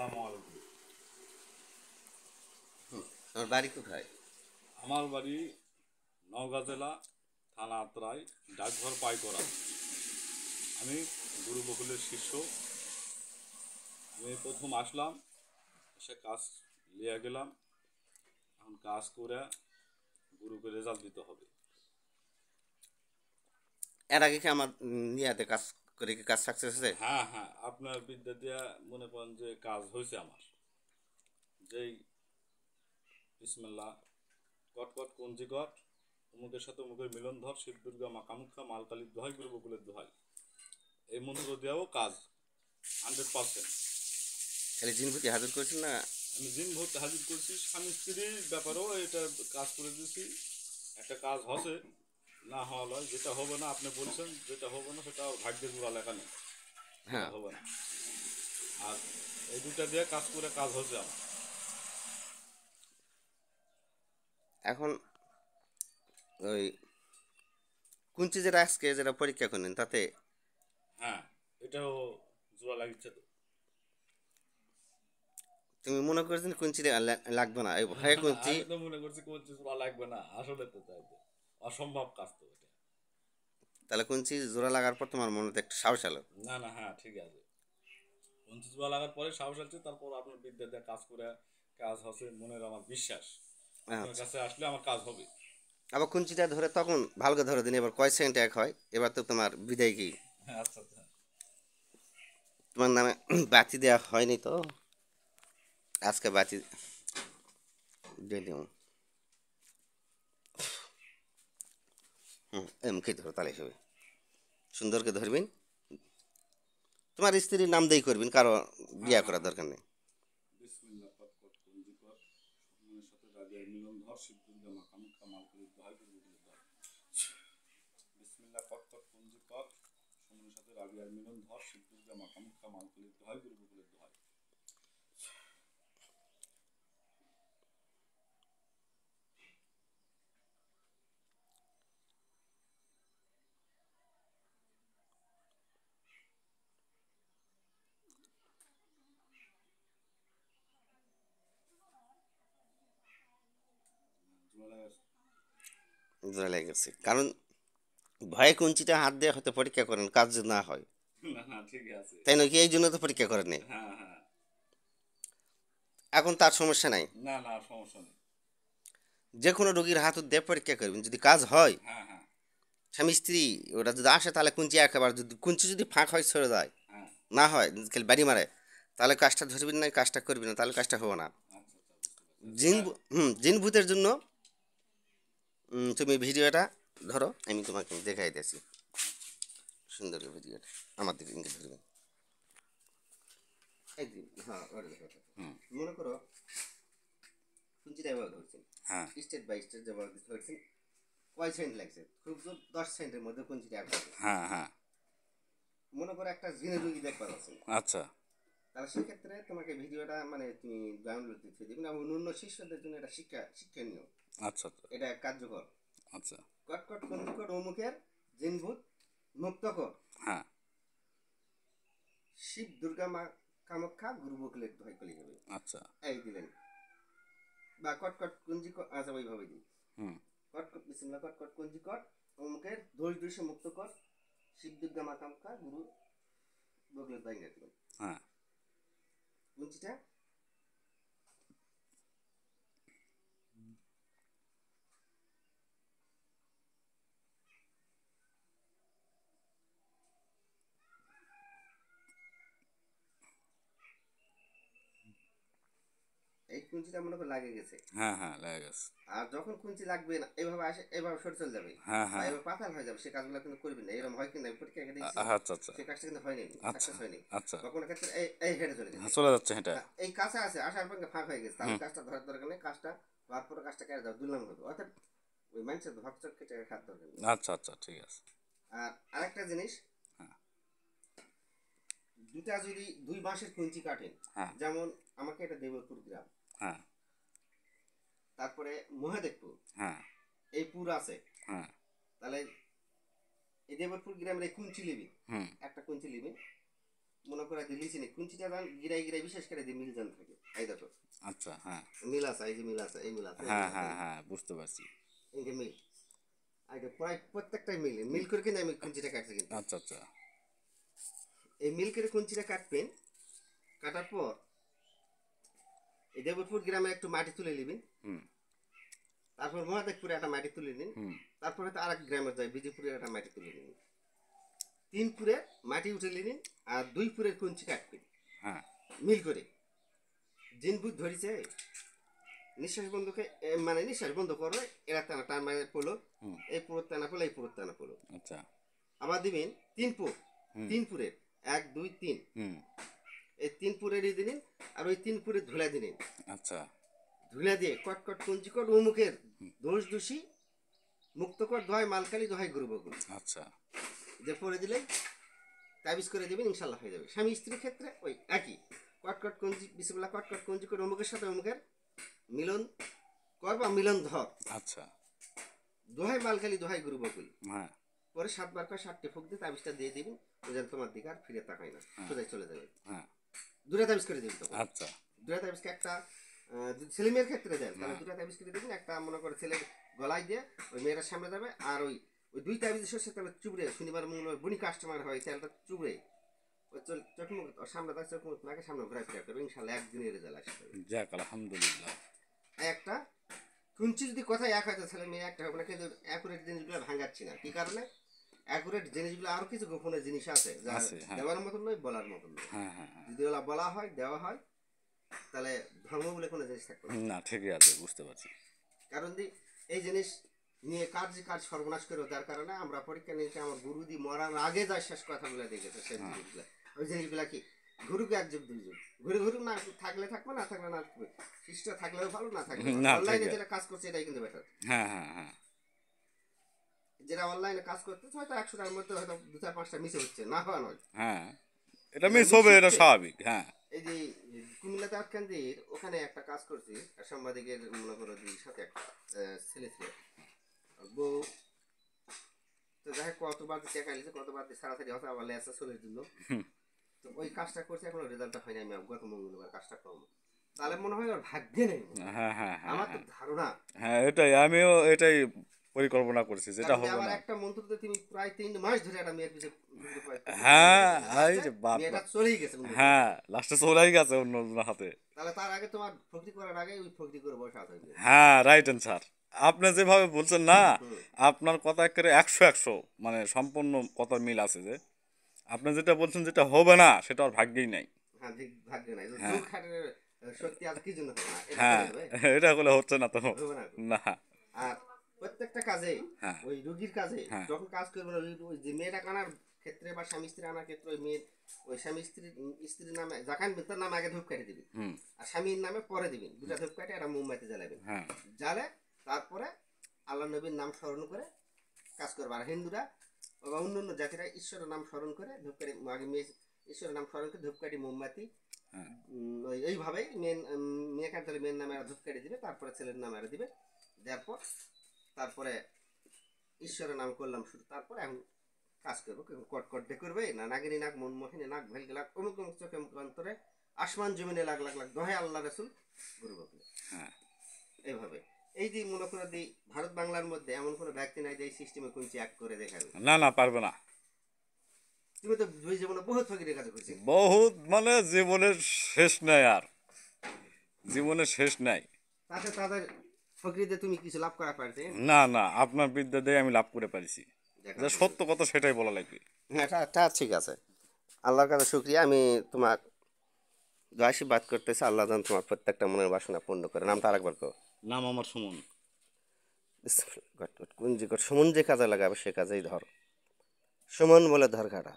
আসসালামু আলাইকুম। আমার বাড়ি কোথায়? আমার বাড়ি নওগাঁ জেলা, থানা আত্রাই, ডাকঘর পাইকরা। আমি গুরু বকুলের শিষ্য। আমি প্রথম আসলাম, এসে কাজ লিয়ে গেলাম। এখন কাজ করে গুরুকে রেজাল্ট দিতে হবে। এর আগে কি আমার ইয়াতে কাজ করে কি কাজ সাকসেস হয়েছে? হ্যাঁ হ্যাঁ, আপনার বিদ্যা দিয়া মনে করেন যে কাজ হয়েছে আমার। যেই বিসমিল্লাহ, কটকট কঞ্জিকট, অমুকের সাথে অমুকের মিলন ধর, শিব দুর্গা মা কামাখ্যা, মালকালীর দোহাই, গুরু বকুলের দোহাই, এই মন্ত্র দিয়েও কাজ 100%। খালি জিনভূতি হাজির করেছেন না? আমি দিন ভর্তি হাজির করছি, স্বামী স্ত্রীর ব্যাপারেও এটা কাজ করে দিয়েছি। একটা কাজ হবে না হওয়া লয়, যেটা হবে না আপনি বলছেন, যেটা হবে না সেটা ভাগ্যের গুড়া লেখা নেই, সেটা হ্যাঁ। হবে না। আর এই দুটা দিয়ে কাজ করে কাজ হচ্ছে আমার। এখন ওই কুঞ্চি যেটা আজকে যেটা পরীক্ষা করলেন তাতে হ্যাঁ, এটাও জোড়া লাগিচ্ছে তো। তুমি মনে করছেন কুঞ্চিটা লাগবে না, এই ভয়ে কুঞ্চি? আমি তো মনে করছি কোন জোড়া লাগবে না, আসলে তো তাই তো, অসম্ভব কাজ তো এটা। তাহলে কুঞ্চি জোড়া লাগার পর তোমার মনে তো একটু সাহস এলো। না না, হ্যাঁ ঠিক আছে। 25 লাগার পরে সাহস আছে, তারপর আপনার বিদ্যা দিয়ে কাজ করে কাজ হচ্ছে, মনের আমার বিশ্বাস আপনার আচ্ছা, কাছে আসলে আমার কাজ হবে। আবার কুঞ্চিটা ধরে তখন ভালো করে ধরে দিন, এবার কয় সেকেন্ড এক হয়, এবার তো তোমার বিদায় কি? আচ্ছা আচ্ছা। তোমার নামে বাতি দেওয়া হয়নি তো, আজকে বাতি দিয়ে দিও। মুখে ধরো তাহলে হবে, সুন্দরকে ধরবেন। তোমার স্ত্রীর নাম দিয়ে করবেন, কারো হ্যাঁ বিয়া হ্যাঁ করার হ্যাঁ। দরকার নেই। বিসমিল্লাহ, কটকট কঞ্জিকট, মনের সাথে রাজার মিলন ধর, শিব দুর্গা মা কামাখ্যা, মালকালীর দোহাই, গুরু বকুলের দোহাই। বিসমিল্লাহ, কটকট কঞ্জিকট, মনের সাথে রাজার মিলন ধর, শিব দুর্গা মা কামাখ্যা, মালকালীর দোহাই, গুরু বকুলের দোহাই। জোড়া লাগাইছে? জোড়া লেগে গেছে, কারণ ভয়ে কুঞ্চিটা হাত দিয়ে হয়তো পরীক্ষা করেন, কাজ যদি না হয়। না না, ঠিক আছে। তাই নাকি, এই জন্য তো পরীক্ষা করেন নাই। হ্যাঁ হ্যাঁ। এখন তার সমস্যা নাই, না না, সমস্যা নেই। যে কোনো রোগীর হাত দিয়ে পরীক্ষা করবেন, যদি কাজ হয় হ্যাঁ হ্যাঁ স্বামী স্ত্রী ওরা যদি আসে, তাহলে কুঞ্চি একেবারে, যদি কুঞ্চি যদি ফাঁক হয় ছেড়ে যায়, হ্যাঁ। না হয় খালি বাড়ি মারে, তাহলে কাজটা ধরবেন না, কাজটা করবি না, তাহলে কাজটা হবে না। আচ্ছা আচ্ছা, বুঝতে পারছি। সেটা জিন ভূতের জন্য তুমি ভিডিওটা ধরো, আমি তোমাকে দেখাই দিয়েছি সুন্দর ভিডিওটা, আমার দিকে ইঙ্গিত ধরবেন। একদিন হ্যাঁ ওটা দেখো। হুম। মনে করো কুঞ্চিটা এবার ধরছেন, হ্যাঁ স্টেট বাই স্টেট যেভাবে ধরছেন, কয় সেকেন্ড লাগছে, খুব জোর 10 সেকেন্ডের মধ্যে কুঞ্চিটা এক হবে। হ্যাঁ হ্যাঁ। মনে করো একটা জিনের রুগী দেখবার আছে, আচ্ছা তাহলে সেক্ষেত্রে তোমাকে ভিডিওটা মানে তুমি ডাউনলোড দিতে দিবেন, এবং অন্য শিষ্যদের জন্য এটা শিক্ষণীয়, আচ্ছা আচ্ছা এটা কার্যকর। আচ্ছা। কটকট কঞ্জিকট অমুকের জিনভূত মুক্ত কর, হ্যাঁ শিব দুর্গা মা কামাখ্যা, গুরু বকুলের দোহাই কলি হবে। আচ্ছা। এই দিলেন, বা কটকট কঞ্জিকট, আচ্ছা ওইভাবে দিই। হুম। কটকট বিসমিল্লাহ, কটকট কঞ্জিকট, অমুকের দোষ দোষে মুক্ত কর, শিব দুর্গা মা কামাখ্যা, গুরু বকুলের দোহাই দিলেন। হ্যাঁ কুঞ্চিটা এই কুঞ্চিটা মনে করে লাগে গেছে, হ্যাঁ হ্যাঁ, লেগে গেছে। আর যখন কুঞ্চি লাগবে না এভাবে আসে, এভাবে সরে চলে যাবে, হ্যাঁ বা হ্যাঁ। এভাবে পাতাল হয়ে যাবে, সে কাজগুলো কিন্তু করবি না। এরকম হয় কিনা, পরীক্ষা দিয়েছি, আচ্ছা আচ্ছা সে কাজটা কিন্তু হয়নি, আচ্ছা সাকসেস হয়নি, আচ্ছা। বা কোনো ক্ষেত্রে এই এই হেঁটে চলে হ্যাঁ, গেছে। চলে যাচ্ছে হেঁটে। এই কাছে আছে, আসার পর ফাঁক হয়ে গেছে, তাহলে হুম। কাজটা ধরার দরকার নেই, কাজটা হওয়ার পরে কাজটা কেটে দাও, দুর্নাম হবে, অর্থাৎ ওই মানুষের ভক্ত কেটে খাত দরকার নেই। আচ্ছা আচ্ছা, ঠিক আছে। আর আরেকটা জিনিস, হ্যাঁ দুটা যদি 2 মাসের কুঞ্চি কাটেন, হ্যাঁ যেমন আমাকে এটা দেবপুর গ্রাম, হ্যাঁ তারপরে মহাদেবপুর, হ্যাঁ এই পুর আছে, হ্যাঁ। তাহলে এই দেবপুর গ্রামের এই কুঞ্চি লিবি, হুম। একটা কুঞ্চি লিবি, মনে করে দিলিছি নি কুঞ্চিটা দান গিরাই গিরাই বিশেষ করে দিয়ে মিল জান থাকে এই দেখো আচ্ছা হ্যাঁ মিল আছে এই যে মিল আছে এই মিল আছে হ্যাঁ হ্যাঁ হ্যাঁ বুঝতে পারছি। এই যে মিল এটা প্রায় প্রত্যেকটাই মিল মিল করে কিন্তু আমি কুঞ্চিটা কাটছি কিন্তু আচ্ছা আচ্ছা এই মিল করে কুঞ্চিটা কাটবেন কাটার পর এই দেবপুর গ্রামে একটু মাটি তুলে নিবেন হুম তারপর মহাদেবপুরে একটা মাটি তুলে নিন হুম তারপর হয়তো আরেক গ্রামে যায় বিজয়পুরে একটা মাটি তুলে নিন 3 পুরে মাটি উঠে নিন আর 2 পুরের কুঞ্চি কাটবেন হ্যাঁ মিল করে জিন বুধ ধরেছে নিঃশ্বাস বন্ধকে মানে নিঃশ্বাস বন্ধ করো এরা টানা টান মানে পড়লো হুম এই পুরোর টানা পড়লো এই পুরোর টানা পড়লো আচ্ছা আবার দিবেন 3 পুর 3 পুরের 1 2 3 হুম এই 3 পুরেরই দিন আর ওই 3 পুরে ধুলা দিন আচ্ছা ধুলা দিয়ে কট কট কুঞ্চি কট উমুখের দোষ দোষী মুক্ত কর দোহাই মালকালি দোহাই গুরু বকুল আচ্ছা যে পরে দিলে তাবিজ করে দেবেন ইনশাল্লাহ হয়ে যাবে স্বামী স্ত্রীর ক্ষেত্রে ওই একই কট কট কুঞ্জি বিসমিল্লাহ কট কট কুঞ্জি করে অমুকের সাথে অমুকের মিলন কর বা মিলন ধর আচ্ছা দোহাই মালকালি দোহাই গুরু বকুল হ্যাঁ পরে 7 বার করে 7টি ফুক দিয়ে তাবিজটা দিয়ে দিবেন যেন তোমার দিকে আর ফিরে তাকায় না সোজাই চলে যাবে হ্যাঁ দুটা তাবিজ করে দিবেন তখন আচ্ছা দুটা তাবিজকে একটা যদি ছেলে মেয়ের ক্ষেত্রে দেন তাহলে দুটা তাবিজ করে দেবেন একটা মনে করে ছেলের গলায় দিয়ে ওই মেয়েটার সামনে যাবে আর ওই ওই 2 তাবিজ সে তাহলে চুবড়ে শনিবার মঙ্গলবার বুনি কাস্টমার হয় তেলটা চুবড়ে ওই চোখ মুখ সামনে তার চোখ মুখ নাকে সামনে ঘুরে ফিরে করবে ইনশাল্লাহ একদিনের রেজাল্ট আসবে যাক আলহামদুলিল্লাহ। একটা কুঞ্চি যদি কথাই এক হয়তো ছেলে মেয়ে একটা হবে না কিন্তু অ্যাকুরেট জিনিসগুলো ভাঙাচ্ছি না কি কারণে অ্যাকুরেট জিনিসগুলো আরো কিছু গোপনের জিনিস আছে যা আছে, হ্যাঁ। দেওয়ার মতন নয় বলার মতন নয় হ্যাঁ হ্যাঁ হ্যাঁ যদি ওগুলা বলা হয় দেওয়া হয় তাহলে ধর্ম বলে কোনো জিনিস থাকবে না না ঠিকই আছে বুঝতে পারছি। কারণ এই জিনিস নিয়ে কাজ সর্বনাশ করে যার কারণে আমরা পরীক্ষা নিয়েছি আমার গুরুদি মরার আগে যা শেষ কথা বলে দেখেছে সেই জিনিসগুলো ওই জিনিসগুলা কি গুরুকে 1 যুগ 2 যুগ ঘুরে না থাকলে থাকবে না থাকলে না থাকবে শিষ্ট থাকলেও ভালো না থাকলে না, অনলাইনে ঠিক যেটা কাজ করছে এটাই কিন্তু বেটার হ্যাঁ হ্যাঁ হ্যাঁ যেটা অনলাইনে কাজ করতেছে হয়তো 100টার মধ্যে হয়তো 2-4-5টা মিশে হচ্ছে না হওয়া নয় হ্যাঁ এটা মিস হবে, এটা স্বাভাবিক। হ্যাঁ এই যে কুমিল্লা তাঁত কেন্দ্রের ওখানে একটা কাজ করছি সাংবাদিকের মনে করো সাথে একটা ছেলে ছিল বউ তো যাই হোক কতবার টাকা নিয়েছে কতবার সারাসারি হচ্ছে আবার লেসা চলে দিল তো ওই কাজটা করছে এখনো রেজাল্টটা হয়নি আমি গত মঙ্গলবার কাজটা করবো তাহলে মনে হয় ওর ভাগ্যে নেই হ্যাঁ হ্যাঁ হ্যাঁ আমার তো ধারণা হ্যাঁ এটাই আমিও এটাই পরিকল্পনা করছি যেটা কারণ হবে আমার না। একটা মন্ত্রতে তুমি প্রায় 3 মাস ধরে একটা মেয়ের পিছনে হ্যাঁ এই যে বাপ মেয়েটা চলেই গেছে বন্ধু। হ্যাঁ লাস্টে চলেই গেছে অন্য জনের হাতে। তাহলে তার আগে তোমার ফকরি করার আগে ওই ফকরি করে বসা হয়ে হ্যাঁ রাইট অ্যান্সার। আপনি যেভাবে বলছেন না আপনার কথা একেবারে 100 মানে সম্পূর্ণ কথা মিল আছে যে আপনি যেটা বলছেন যেটা হবে না সেটা আর ভাগ্যেই নাই। হ্যাঁ ভাগ্য নাই দুঃখ খাটের সত্যি আজ কি জন্য হবে না এটা হ্যাঁ করে দেবে। এটা হলে হচ্ছে না তো হবে না না। আর প্রত্যেকটা কাজে হ্যাঁ। ওই রোগীর কাজে হ্যাঁ। যখন কাজ করবে না ওই যে মেয়েটা আনার ক্ষেত্রে বা স্বামী স্ত্রী আনার ক্ষেত্রে ওই মেয়ের ওই স্বামী স্ত্রীর নামে যাকান তার নামে আগে ধূপ কেটে দিবেন হুম আর স্বামীর নামে পরে দিবেন দুটা ধূপ কেটে একটা মোমবাতি জ্বালাবেন হ্যাঁ জ্বালে তারপরে আল্লাহ নবীর নাম স্মরণ করে কাজ করবে আর হিন্দুরা বা অন্য জাতিরা ঈশ্বরের নাম স্মরণ করে ধূপকাঠি আগে মেয়ে ঈশ্বরের নাম স্মরণ করে ধূপকাঠি মোমবাতি হ্যাঁ এইভাবেই মেয়ে কাটালে মেয়ের নামে আর ধূপকাঠি দিবে তারপরে ছেলের নামে আর দিবে দেওয়ার পর তারপরে ঈশ্বরের নাম করলাম শুরু তারপরে এখন কাজ করবো কটকট দিয়ে করবে না নাগিনী নাক মন মোহিনী নাক ভেল গেলাক অমুক অমুক চোখে মুখ অন্তরে আসমান জমিনে লাখ লাখ লাখ দোহাই আল্লাহ রসুল গুরু বকুল হ্যাঁ এইভাবে এই যে মনে করে দিই ভারত বাংলার মধ্যে এমন কোনো ব্যক্তি নাই যে এই সিস্টেমে কুঞ্চি এক করে দেখাবে না না পারবে না। তুমি তো দুই জীবনে বহুত ফকিরের কাছে করছি বহুত মানে জীবনের শেষ নাই আর জীবনের শেষ নাই। তাতে তাদের ফকিরদের তুমি কিছু লাভ করা পারতে না না আপনার বিদ্যা দিয়ে আমি লাভ করে পারিছি যে সত্য কথা সেটাই বলা লাগবে। হ্যাঁ এটা ঠিক আছে আল্লাহর কাছে শুক্রিয়া আমি তোমার আশীর্বাদ করতেছি আল্লাহ যেন তোমার প্রত্যেকটা মনের বাসনা পূর্ণ করে নামটা আরেকবার কো নাম আমার সুমন। কোন যে সুমন যে কাজে লাগাবে সে কাজেই ধর সুমন বলে ধর ঘাটা